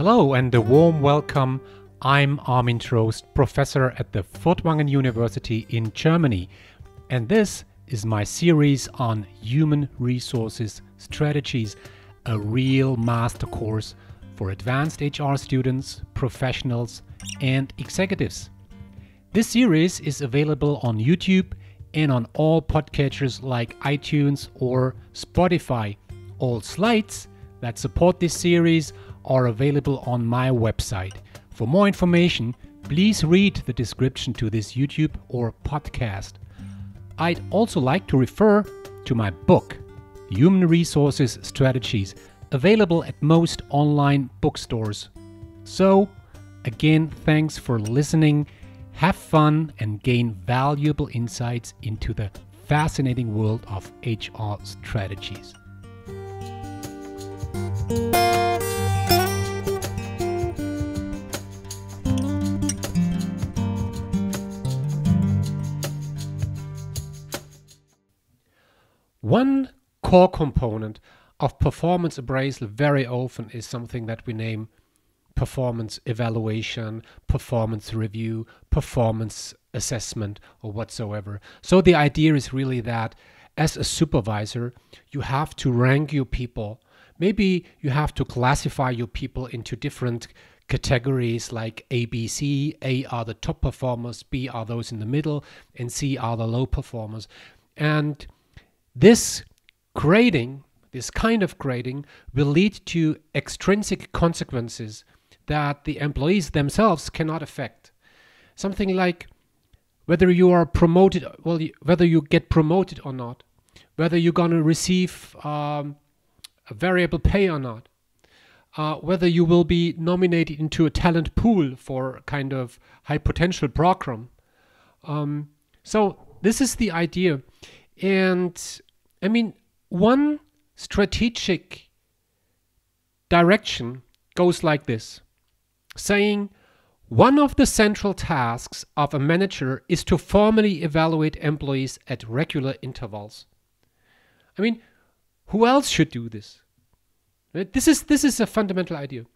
Hello and a warm welcome. I'm Armin Trost, professor at the Furtwangen University in Germany, and this is my series on human resources strategies, a real master course for advanced HR students, professionals, and executives. This series is available on YouTube and on all podcatchers like iTunes or Spotify. All slides that support this series are available on my website. For more information, please read the description to this YouTube or podcast. I'd also like to refer to my book, Human Resources Strategies, available at most online bookstores. So, again, thanks for listening. Have fun and gain valuable insights into the fascinating world of HR strategies. One core component of performance appraisal very often is something that we name performance evaluation, performance review, performance assessment, or whatsoever. So the idea is really that as a supervisor, you have to rank your people. Maybe you have to classify your people into different categories like A, B, C. A are the top performers, B are those in the middle, and C are the low performers. And this grading, this kind of grading, will lead to extrinsic consequences that the employees themselves cannot affect. Something like whether you are promoted, whether you get promoted or not, whether you're going to receive a variable pay or not, whether you will be nominated into a talent pool for a kind of high potential program. So this is the idea. And I mean, one strategic direction goes like this, saying one of the central tasks of a manager is to formally evaluate employees at regular intervals. I mean, who else should do this? Right? This is a fundamental idea.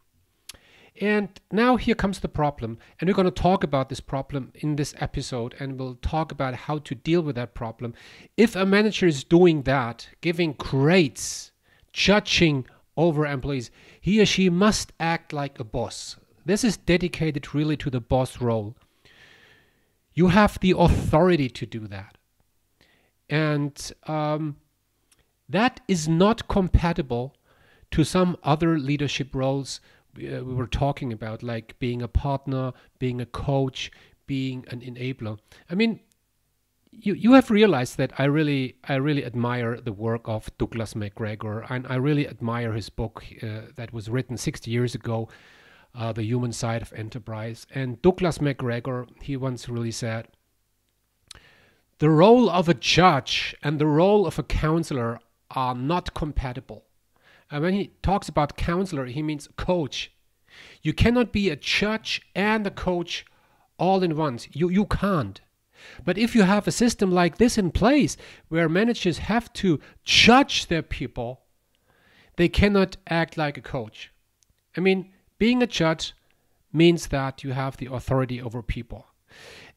And now here comes the problem, and we're going to talk about this problem in this episode, and we'll talk about how to deal with that problem. If a manager is doing that, giving grades, judging over employees, he or she must act like a boss. This is dedicated really to the boss role. You have the authority to do that. And that is not compatible to some other leadership roles we were talking about, like being a partner, being a coach, being an enabler. I mean, you have realized that I really admire the work of Douglas McGregor, and I really admire his book that was written 60 years ago, The Human Side of Enterprise. And Douglas McGregor, he once really said, the role of a judge and the role of a counselor are not compatible. And when he talks about counselor, he means coach. You cannot be a judge and a coach all in once. You can't. But if you have a system like this in place, where managers have to judge their people, they cannot act like a coach. I mean, being a judge means that you have the authority over people.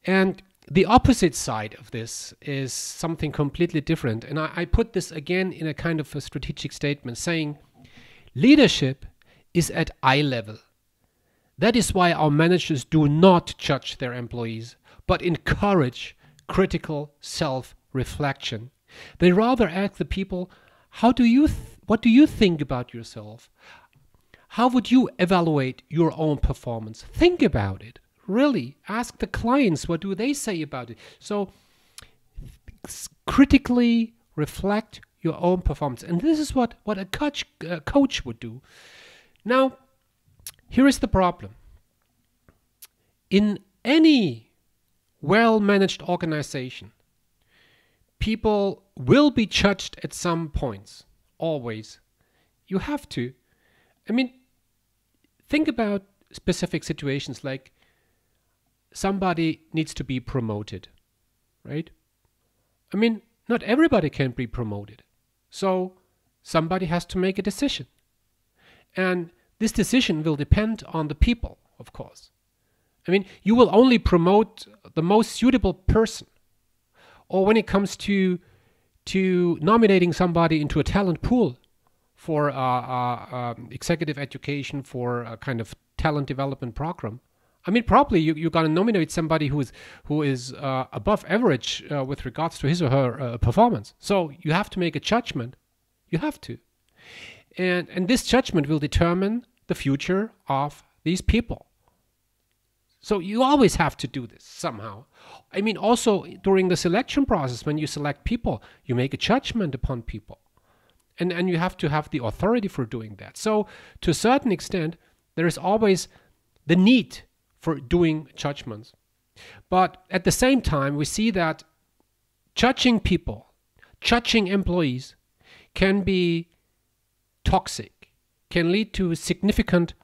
And the opposite side of this is something completely different. And I put this again in a kind of a strategic statement saying, leadership is at eye level. That is why our managers do not judge their employees, but encourage critical self-reflection. They rather ask the people, what do you think about yourself? How would you evaluate your own performance? Think about it. Really, ask the clients, what do they say about it? So critically reflect your own performance. And this is what a coach would do. Now, here is the problem. In any well-managed organization, people will be judged at some points, always. You have to. I mean, think about specific situations like somebody needs to be promoted, right? I mean, not everybody can be promoted. So somebody has to make a decision. And this decision will depend on the people, of course. I mean, you will only promote the most suitable person. Or when it comes to nominating somebody into a talent pool for executive education, for a kind of talent development program, I mean, probably you're going to nominate somebody who is above average with regards to his or her performance. So you have to make a judgment. You have to. And this judgment will determine the future of these people. So you always have to do this somehow. I mean, also during the selection process, when you select people, you make a judgment upon people. And you have to have the authority for doing that. So to a certain extent, there is always the need for doing judgments. But at the same time, we see that judging people, judging employees can be toxic, can lead to significant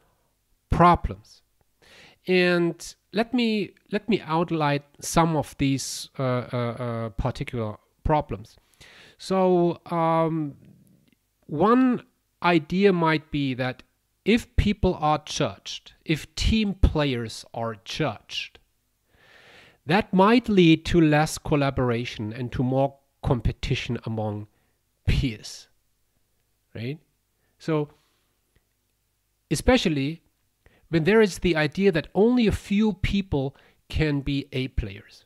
problems. And let me outline some of these particular problems. So one idea might be that if people are judged, if team players are judged, that might lead to less collaboration and to more competition among peers, right? So especially when there is the idea that only a few people can be A players.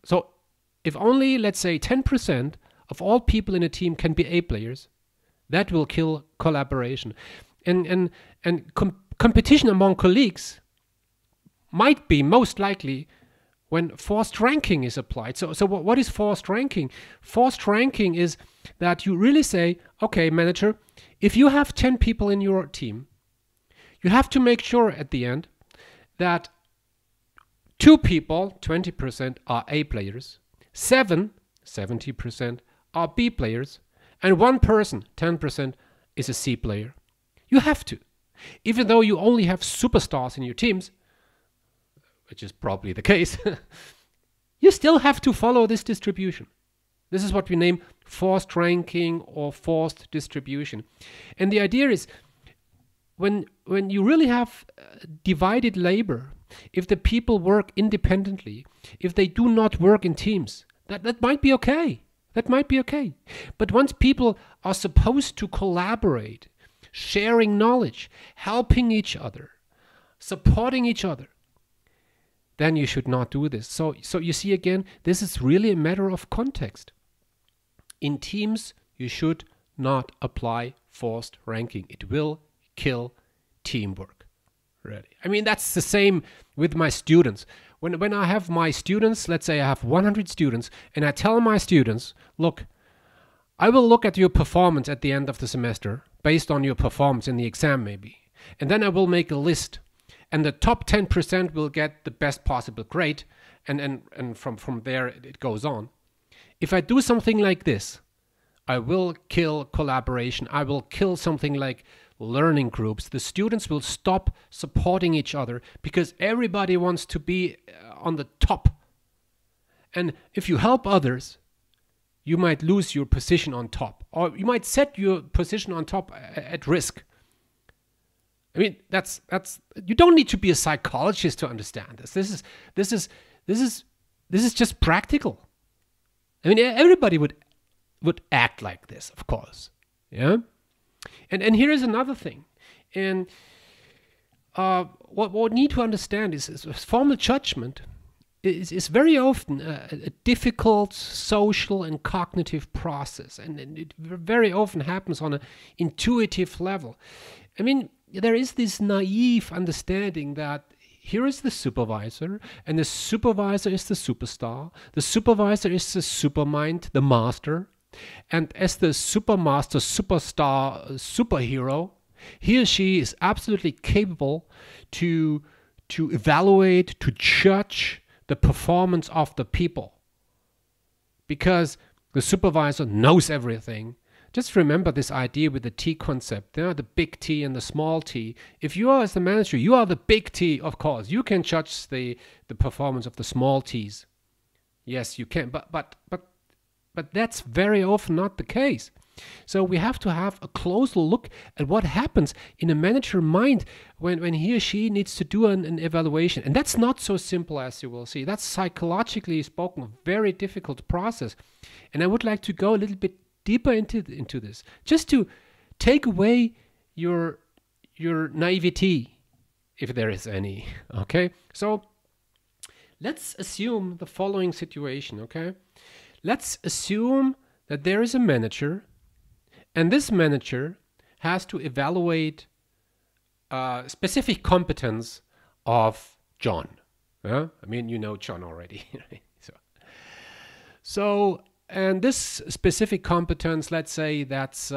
So if only, let's say, 10% of all people in a team can be A players, that will kill collaboration. And competition among colleagues might be most likely when forced ranking is applied. So what is forced ranking? Forced ranking is that you really say, okay, manager, if you have 10 people in your team, you have to make sure at the end that 2 people, 20%, are A players, 70% are B players, and 1 person, 10%, is a C player. You have to. Even though you only have superstars in your teams, which is probably the case, you still have to follow this distribution. This is what we name forced ranking or forced distribution. And the idea is, when you really have divided labor, if the people work independently, if they do not work in teams, that might be okay. That might be okay. But once people are supposed to collaborate, sharing knowledge, helping each other, supporting each other, then you should not do this. So you see again, this is really a matter of context. In teams, you should not apply forced ranking. It will kill teamwork. Really. I mean, that's the same with my students. When I have my students, let's say I have 100 students, and I tell my students, look, I will look at your performance at the end of the semester, based on your performance in the exam maybe. And then I will make a list. And the top 10% will get the best possible grade. And from there, it goes on. If I do something like this, I will kill collaboration. I will kill something like learning groups. The students will stop supporting each other because everybody wants to be on the top. And if you help others, you might lose your position on top, or you might set your position on top at risk. I mean, that's you don't need to be a psychologist to understand this. This is just practical. I mean, everybody would act like this, of course. Yeah. And here is another thing. And what we need to understand is formal judgment is very often a difficult social and cognitive process. And it very often happens on an intuitive level. I mean, there is this naive understanding that here is the supervisor, and the supervisor is the superstar. The supervisor is the supermind, the master. And as the supermaster, superstar, superhero, he or she is absolutely capable to evaluate, to judge the performance of the people. Because the supervisor knows everything. Just remember this idea with the T concept, the big T and the small t. If you are as the manager, you are the big T, of course. You can judge the performance of the small t's. Yes, you can, but that's very often not the case. So we have to have a closer look at what happens in a manager mind when he or she needs to do an evaluation. And that's not so simple, as you will see. That's psychologically spoken a very difficult process. And I would like to go a little bit deeper into this, just to take away your naivety, if there is any. Okay, so let's assume the following situation. Okay, let's assume that there is a manager, and this manager has to evaluate specific competence of John. I mean, you know John already. So, and this specific competence, let's say that's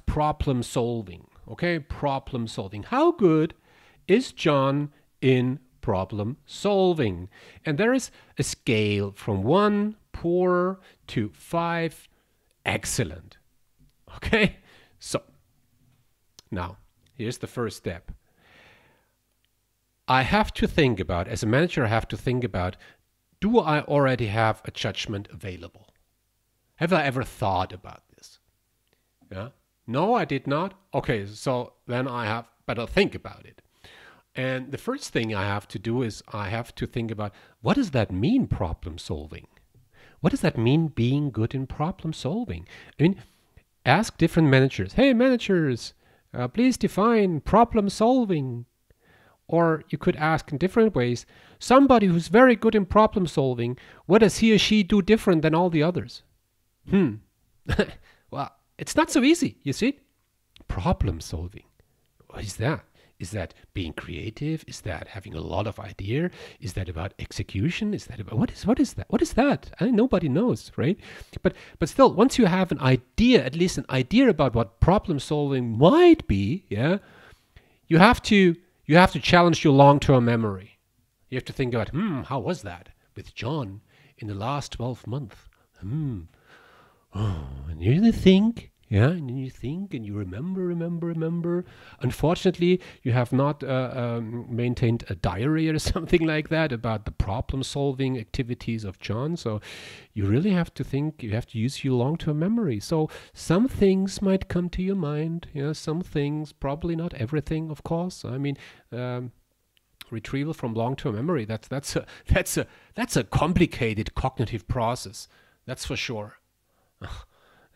problem solving. Okay, problem solving. How good is John in problem solving? And there is a scale from 1, poor, to 5, excellent. Okay, so now here's the first step. I have to think about, as a manager, I have to think about, do I already have a judgment available? Have I ever thought about this? Yeah. No, I did not. Okay, so then I have better think about it. And the first thing I have to do is I have to think about, what does that mean, problem solving? What does that mean, being good in problem solving? I mean, ask different managers. Hey, managers, please define problem solving. Or you could ask in different ways, somebody who's very good in problem solving, what does he or she do different than all the others? Well, it's not so easy, you see? Problem solving. What is that? Is that being creative? Is that having a lot of idea? Is that about execution? Is that about what is that? What is that? Nobody knows, right? But still, once you have an idea, at least an idea about what problem solving might be, yeah, you have to challenge your long-term memory. You have to think about, how was that with John in the last 12 months? Oh, and you think, yeah, and then you think and you remember. Unfortunately, you have not maintained a diary or something like that about the problem-solving activities of John. So you really have to think, you have to use your long-term memory. So some things might come to your mind, some things, probably not everything, of course. I mean, retrieval from long-term memory, that's a complicated cognitive process. That's for sure.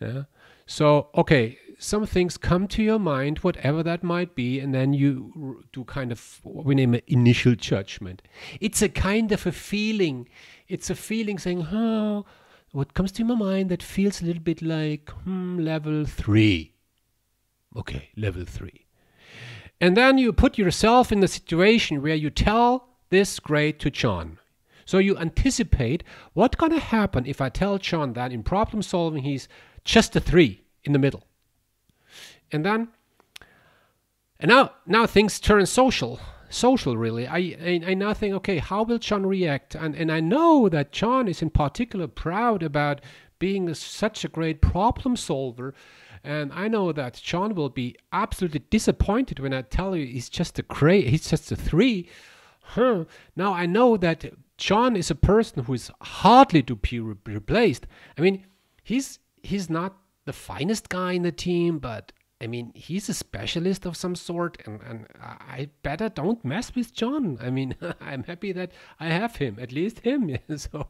Yeah. So, okay, some things come to your mind, whatever that might be, and then you do kind of what we name an initial judgment. It's a kind of a feeling. It's a feeling saying, what comes to my mind that feels a little bit like, level 3. Okay, level 3. And then you put yourself in the situation where you tell this grade to John. So you anticipate what's going to happen if I tell John that in problem solving he's just a 3 in the middle. And now things turn social really. I now think, okay, how will John react? And I know that John is in particular proud about being such a great problem solver. And I know that John will be absolutely disappointed when I tell you he's just a 3. Now I know that John is a person who is hardly to be replaced. I mean, he's not the finest guy in the team, but I mean, he's a specialist of some sort, and I better don't mess with John. I mean, I'm happy that I have him, at least him. So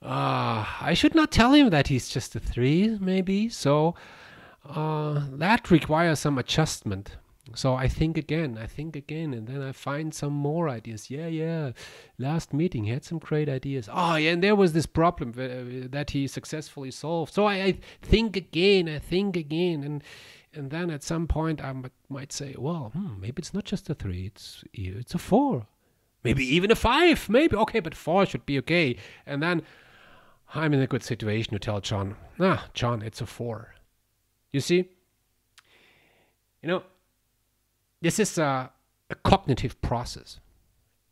I should not tell him that he's just a 3, maybe. So that requires some adjustment. So I think again, and then I find some more ideas. Yeah. Last meeting, he had some great ideas. Oh, yeah, and there was this problem that he successfully solved. So I think again, and then at some point I might say, well, maybe it's not just a 3, it's a 4. Maybe even a 5, maybe. Okay, but 4 should be okay. And then I'm in a good situation to tell John, John, it's a 4. You see? This is a cognitive process.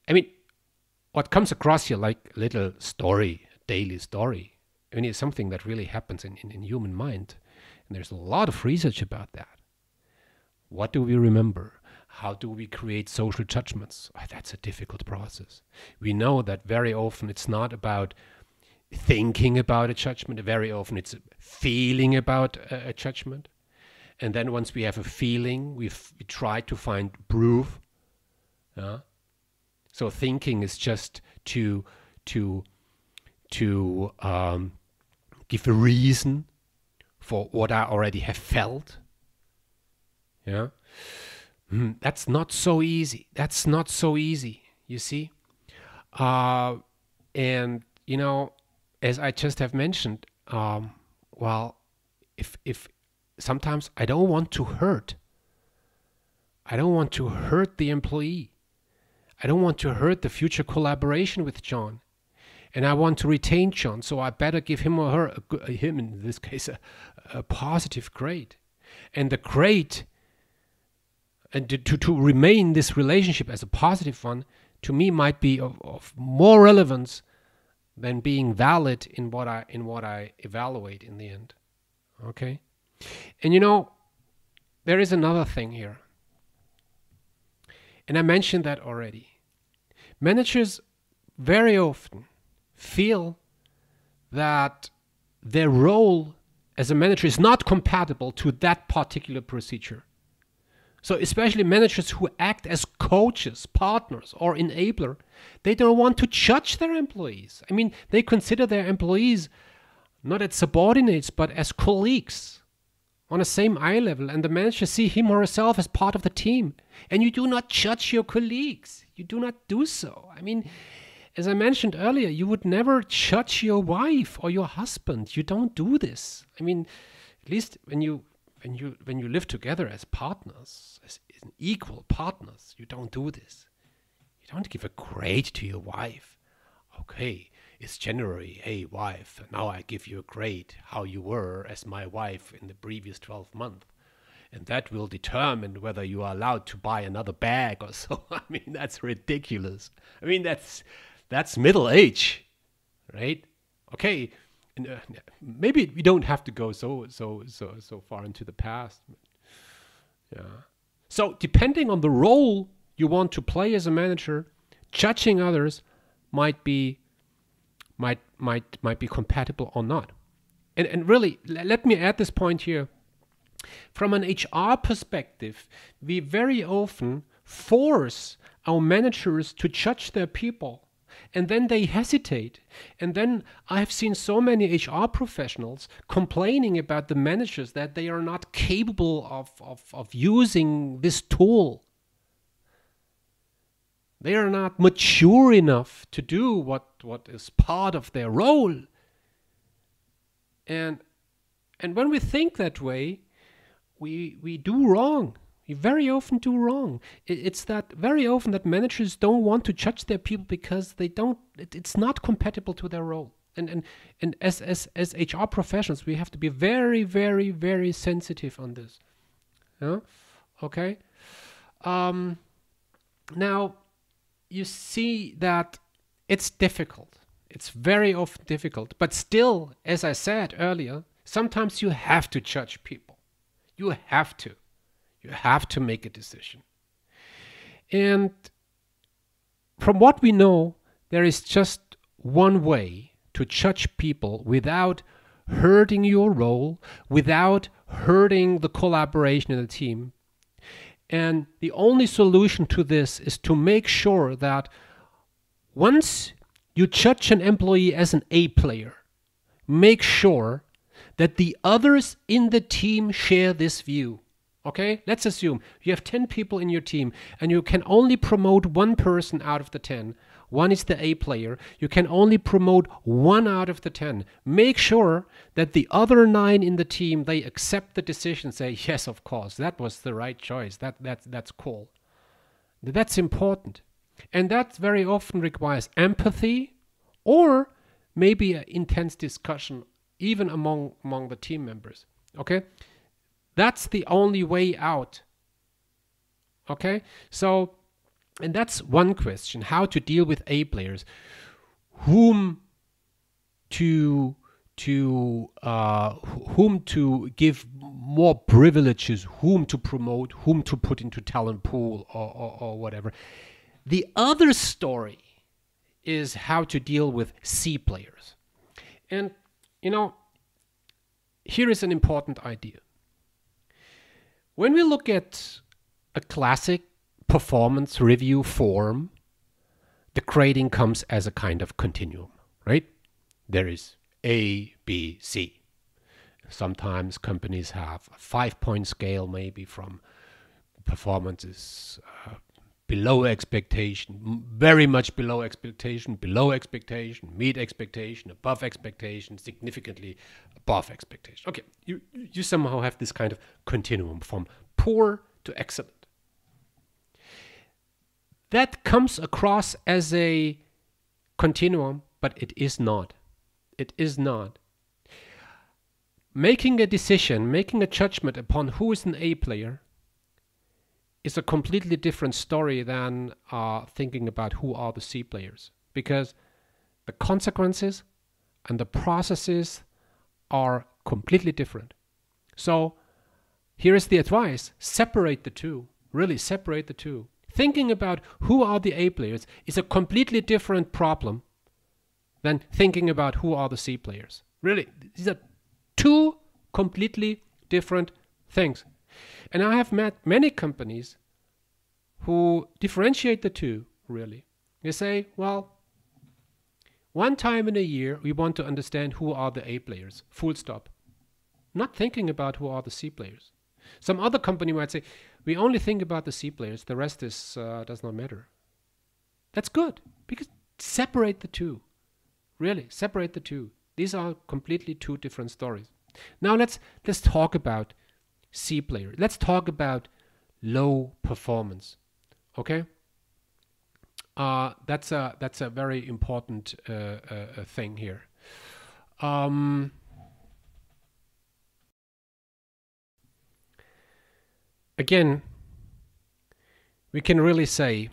I mean, what comes across here like a little story, daily story, I mean, it's something that really happens in human mind. And there's a lot of research about that. What do we remember? How do we create social judgments? That's a difficult process. We know that very often it's not about thinking about a judgment. Very often it's feeling about a judgment. And then once we have a feeling, we try to find proof. So thinking is just to give a reason for what I already have felt. Yeah, that's not so easy. That's not so easy. You see, and you know, as I just have mentioned, well, if sometimes I don't want to hurt. I don't want to hurt the employee. I don't want to hurt the future collaboration with John. And I want to retain John, so I better give him or her, him in this case, a positive grade. And the grade, and to remain this relationship as a positive one, to me might be of more relevance than being valid in what I evaluate in the end. Okay? And you know, there is another thing here. And I mentioned that already. Managers very often feel that their role as a manager is not compatible to that particular procedure. So especially managers who act as coaches, partners, or enabler, they don't want to judge their employees. I mean, they consider their employees not as subordinates, but as colleagues on the same eye level, and the manager see him or herself as part of the team. And you do not judge your colleagues. You do not do so. I mean, as I mentioned earlier, you would never judge your wife or your husband. You don't do this. I mean, at least when you live together as partners, as equal partners, you don't do this. You don't give a grade to your wife. Okay, it's January. Hey, wife, now I give you a grade how you were as my wife in the previous 12 months. And that will determine whether you are allowed to buy another bag or so. I mean, that's ridiculous. I mean, that's middle age, right? Okay, and, maybe we don't have to go so far into the past. Yeah. So depending on the role you want to play as a manager, judging others might be compatible or not. And really, let me add this point here. From an HR perspective, we very often force our managers to judge their people, and then they hesitate. And then I have seen so many HR professionals complaining about the managers that they are not capable of using this tool. They are not mature enough to do what is part of their role. And when we think that way, we do wrong. We very often do wrong. It's that very often that managers don't want to judge their people because they don't. It's not compatible to their role. And as HR professionals, we have to be very, very, very sensitive on this. Yeah? Okay. Now you see that it's difficult. It's very often difficult. But still, as I said earlier, sometimes you have to judge people. You have to. You have to make a decision. And from what we know, there is just one way to judge people without hurting your role, without hurting the collaboration in the team. And the only solution to this is to make sure that once you judge an employee as an A player, make sure that the others in the team share this view. Okay, let's assume you have 10 people in your team and you can only promote one person out of the 10. One is the A player. You can only promote one out of the 10. Make sure that the other 9 in the team, they accept the decision, say, yes, of course, that was the right choice. That's cool. That's important. And that very often requires empathy or maybe an intense discussion even among the team members. Okay? That's the only way out. Okay? So, and that's one question, how to deal with A players. Whom to give more privileges, whom to promote, whom to put into talent pool or whatever. The other story is how to deal with C players. And, you know, here is an important idea. When we look at a classic performance review form, the grading comes as a kind of continuum, right? There is A, B, C. Sometimes companies have a 5-point scale, maybe from performances below expectation, very much below expectation, meet expectation, above expectation, significantly above expectation. Okay, you somehow have this kind of continuum from poor to excellent. That comes across as a continuum, but it is not. It is not. Making a decision, making a judgment upon who is an A player is a completely different story than thinking about who are the C players, because the consequences and the processes are completely different. So here is the advice: separate the two. Really separate the two. Thinking about who are the A players is a completely different problem than thinking about who are the C players. Really, these are two completely different things. And I have met many companies who differentiate the two, really. They say, well, one time in a year we want to understand who are the A players, full stop. Not thinking about who are the C players. Some other company might say, we only think about the C players, the rest is does not matter. That's good, because separate the two. Really, separate the two. These are completely two different stories. Now let's talk about C player. Let's talk about low performance. Okay, that's a very important thing here. Again, we can really say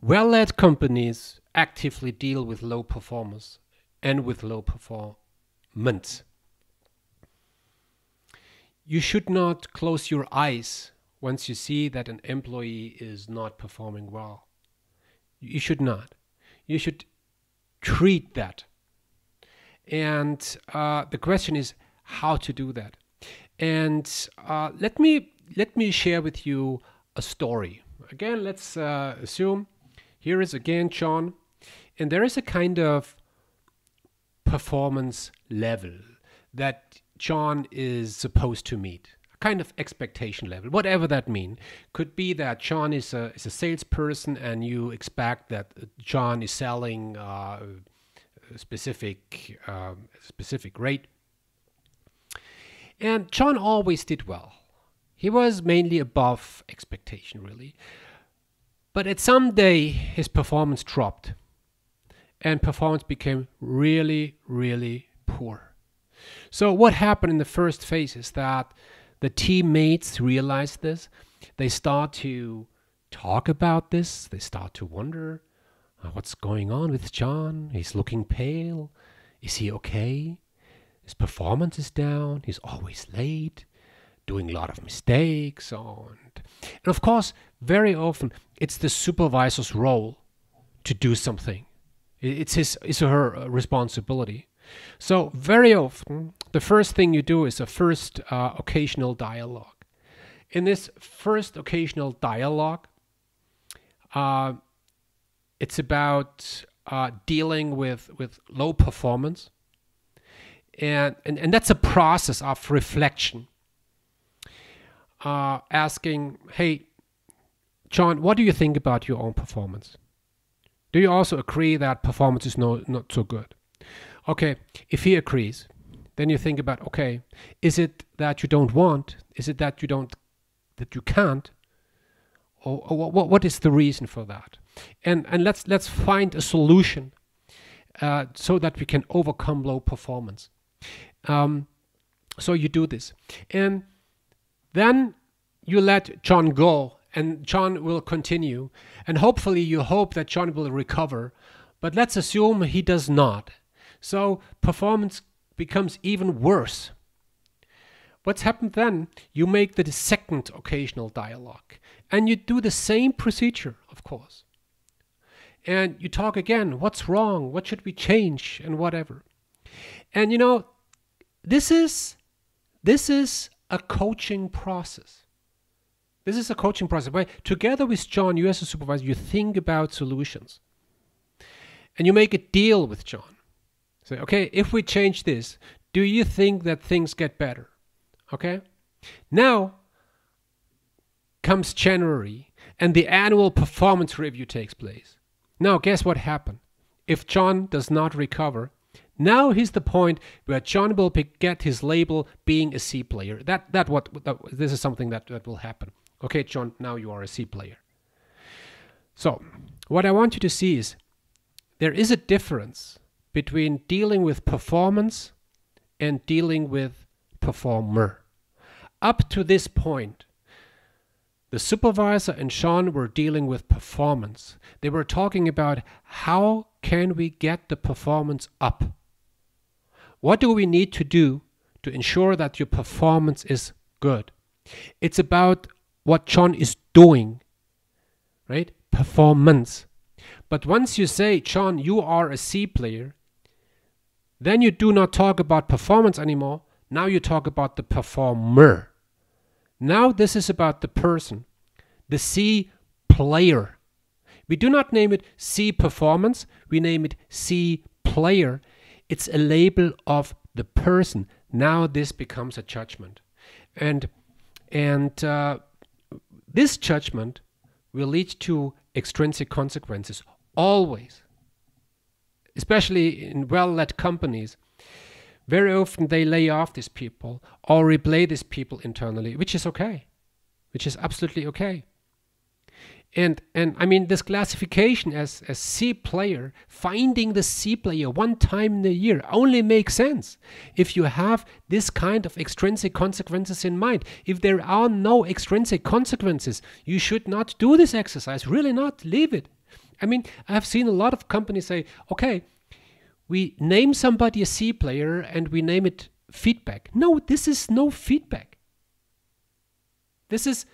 well-led companies actively deal with low performers and with low performance. You should not close your eyes once you see that an employee is not performing well. You should not. You should treat that. And the question is how to do that. And let me share with you a story. Again, let's assume here is again John, and there is a kind of performance level that John is supposed to meet, a kind of expectation level, whatever that means. Could be that John is a salesperson and you expect that John is selling a specific rate. And John always did well. He was mainly above expectation, really. But at some day, his performance dropped. And performance became really, really poor. So what happened in the first phase is that the teammates realized this. They start to talk about this. They start to wonder, what's going on with John? He's looking pale. Is he okay? His performance is down. He's always late, doing a lot of mistakes. And of course, very often, it's the supervisor's role to do something. It's his or her responsibility. So very often, the first thing you do is a first occasional dialogue. In this first occasional dialogue, it's about dealing with low performance. And that's a process of reflection. Asking, hey, John, what do you think about your own performance? Do you also agree that performance is not so good? Okay, if he agrees, then you think about, okay, is it that you don't want? Is it that you can't? Or what is the reason for that? And let's find a solution so that we can overcome low performance. So you do this, and then you let John go, and John will continue, and hopefully you hope that John will recover, but let's assume he does not. So performance becomes even worse. What's happened then? You make the second occasional dialogue, and you do the same procedure, of course. And you talk again, what's wrong? What should we change? And whatever. And you know, this is a coaching process. This is a coaching process. Where together with John, you as a supervisor, you think about solutions. And you make a deal with John. Say, okay, if we change this, do you think that things get better? Okay? Now comes January and the annual performance review takes place. Now, guess what happened? If John does not recover, now he's the point where John will get his label being a C player. This is something that will happen. Okay, John, now you are a C player. So, what I want you to see is there is a difference between dealing with performance and dealing with performer. Up to this point, the supervisor and Sean were dealing with performance. They were talking about how can we get the performance up? What do we need to do to ensure that your performance is good? It's about what John is doing, right? Performance. But once you say, John, you are a C player, then you do not talk about performance anymore. Now you talk about the performer. Now this is about the person, the C player. We do not name it C performance, we name it C player. It's a label of the person. Now this becomes a judgment. And this judgment will lead to extrinsic consequences, always. Especially in well-led companies. Very often they lay off these people or replay these people internally, which is okay, which is absolutely okay. And I mean, this classification as a C player, finding the C player one time in a year only makes sense if you have this kind of extrinsic consequences in mind. If there are no extrinsic consequences, you should not do this exercise, really not, leave it. I mean, I've seen a lot of companies say, okay, we name somebody a C player and we name it feedback. No, this is no feedback. This is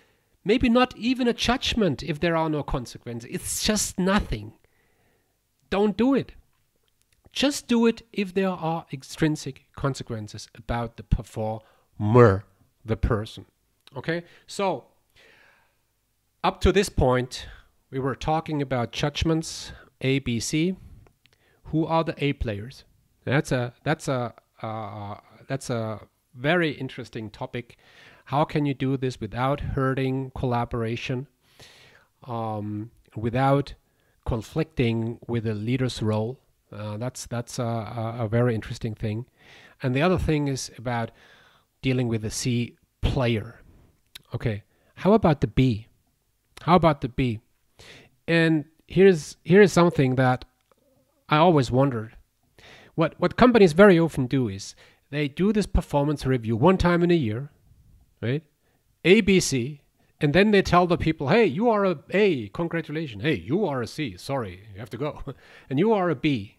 maybe not even a judgment if there are no consequences. It's just nothing. Don't do it. Just do it if there are extrinsic consequences about the performer, the person. Okay? So, up to this point, we were talking about judgments, A, B, C. Who are the A players? That's a very interesting topic. How can you do this without hurting collaboration, without conflicting with the leader's role? That's a very interesting thing. And the other thing is about dealing with the C player. Okay, how about the B? How about the B? And here's something that I always wondered. What companies very often do is they do this performance review one time in a year, right? A, B, C, and then they tell the people, hey, you are a A, congratulations. Hey, you are a C, sorry, you have to go. And you are a B.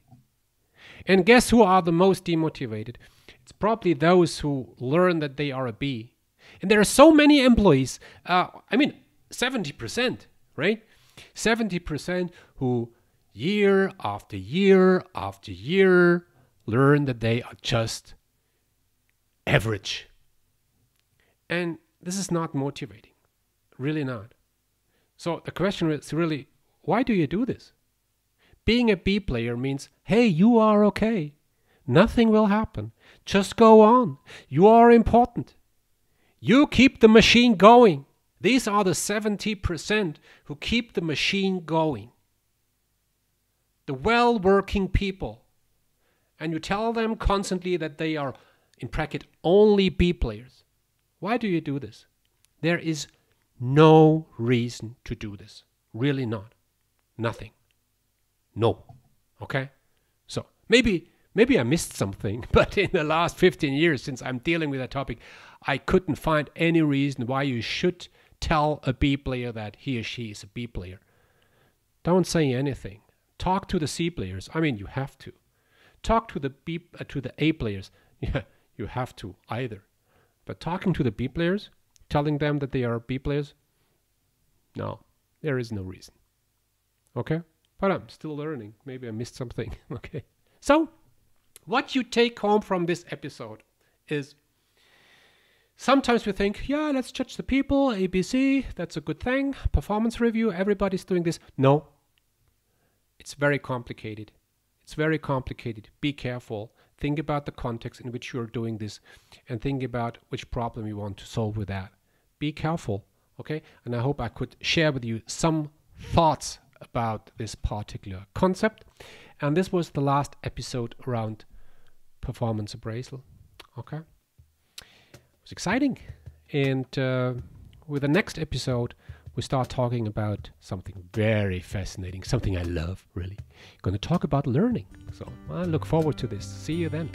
And guess who are the most demotivated? It's probably those who learn that they are a B. And there are so many employees, 70%, right? 70% who year after year after year learn that they are just average. And this is not motivating, really not. So the question is really, why do you do this? Being a B player means, hey, you are okay. Nothing will happen. Just go on. You are important. You keep the machine going. These are the 70% who keep the machine going. The well-working people. And you tell them constantly that they are, in bracket, only B players. Why do you do this? There is no reason to do this. Really not. Nothing. No. Okay? So maybe I missed something, but in the last 15 years since I'm dealing with that topic, I couldn't find any reason why you should tell a B player that he or she is a B player. Don't say anything. Talk to the C players. I mean, you have to. Talk to the A players. Yeah, you have to either. But talking to the B players, telling them that they are B players, no, there is no reason. Okay? But I'm still learning. Maybe I missed something. Okay. So, what you take home from this episode is sometimes we think, yeah, let's judge the people, ABC, that's a good thing. Performance review, everybody's doing this. No, it's very complicated. It's very complicated. Be careful. Think about the context in which you're doing this and think about which problem you want to solve with that. Be careful, okay? And I hope I could share with you some thoughts about this particular concept. And this was the last episode around performance appraisal, okay? It was exciting. And with the next episode, we start talking about something very fascinating, something I love, really. Going to talk about learning. So I look forward to this. See you then.